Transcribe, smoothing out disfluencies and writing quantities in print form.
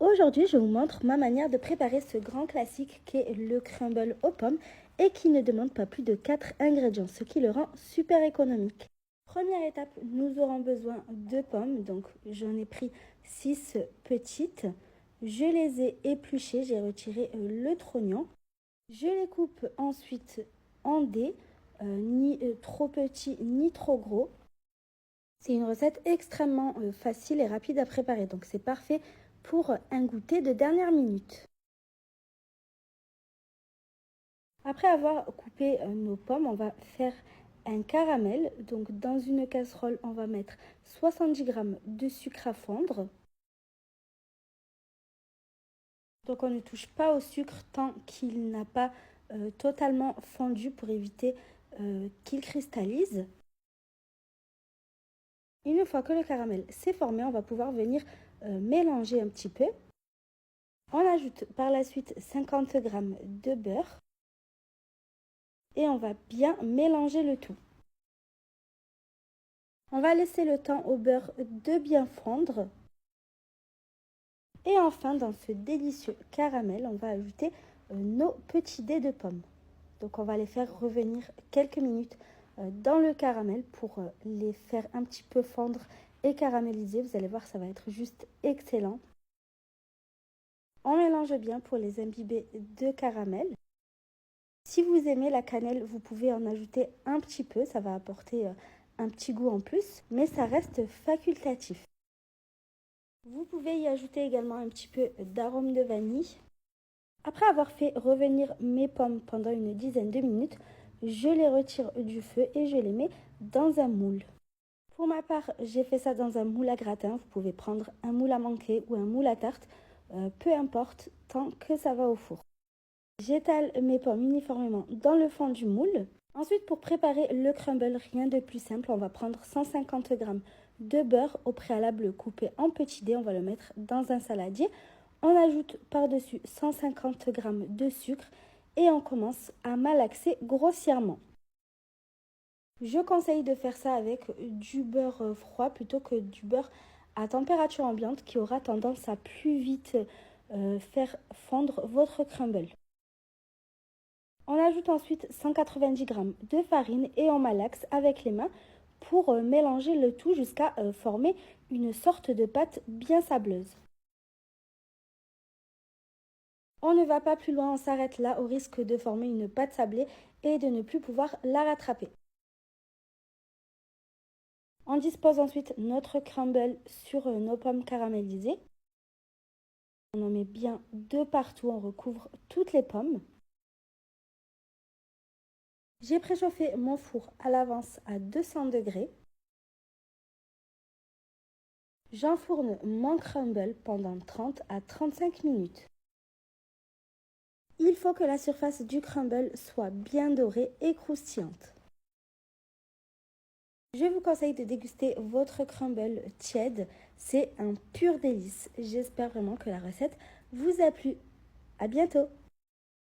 Aujourd'hui, je vous montre ma manière de préparer ce grand classique qu'est le crumble aux pommes et qui ne demande pas plus de 4 ingrédients, ce qui le rend super économique. Première étape, nous aurons besoin de pommes, donc j'en ai pris 6 petites. Je les ai épluchées, j'ai retiré le trognon. Je les coupe ensuite en dés, ni trop petits ni trop gros. C'est une recette extrêmement facile et rapide à préparer, donc c'est parfait pour un goûter de dernière minute. Après avoir coupé nos pommes, on va faire un caramel. Donc dans une casserole, on va mettre 70 g de sucre à fondre. Donc on ne touche pas au sucre tant qu'il n'a pas totalement fondu pour éviter qu'il cristallise. Une fois que le caramel s'est formé, on va pouvoir venir mélanger un petit peu. On ajoute par la suite 50 g de beurre et on va bien mélanger le tout. On va laisser le temps au beurre de bien fondre. Et enfin, dans ce délicieux caramel, on va ajouter nos petits dés de pommes. Donc on va les faire revenir quelques minutes dans le caramel pour les faire un petit peu fondre et caraméliser. Vous allez voir, ça va être juste excellent. On mélange bien pour les imbiber de caramel. Si vous aimez la cannelle, vous pouvez en ajouter un petit peu, ça va apporter un petit goût en plus, mais ça reste facultatif. Vous pouvez y ajouter également un petit peu d'arôme de vanille. Après avoir fait revenir mes pommes pendant une dizaine de minutes, je les retire du feu et je les mets dans un moule. Pour ma part, j'ai fait ça dans un moule à gratin. Vous pouvez prendre un moule à manquer ou un moule à tarte, peu importe, tant que ça va au four. J'étale mes pommes uniformément dans le fond du moule. Ensuite, pour préparer le crumble, rien de plus simple, on va prendre 150 g de beurre au préalable coupé en petits dés. On va le mettre dans un saladier. On ajoute par-dessus 150 g de sucre et on commence à malaxer grossièrement. Je conseille de faire ça avec du beurre froid plutôt que du beurre à température ambiante qui aura tendance à plus vite faire fondre votre crumble. On ajoute ensuite 190 g de farine et on malaxe avec les mains pour mélanger le tout jusqu'à former une sorte de pâte bien sableuse. On ne va pas plus loin, on s'arrête là au risque de former une pâte sablée et de ne plus pouvoir la rattraper. On dispose ensuite notre crumble sur nos pommes caramélisées. On en met bien de partout, on recouvre toutes les pommes. J'ai préchauffé mon four à l'avance à 200 degrés. J'enfourne mon crumble pendant 30 à 35 minutes. Il faut que la surface du crumble soit bien dorée et croustillante. Je vous conseille de déguster votre crumble tiède, c'est un pur délice. J'espère vraiment que la recette vous a plu. À bientôt!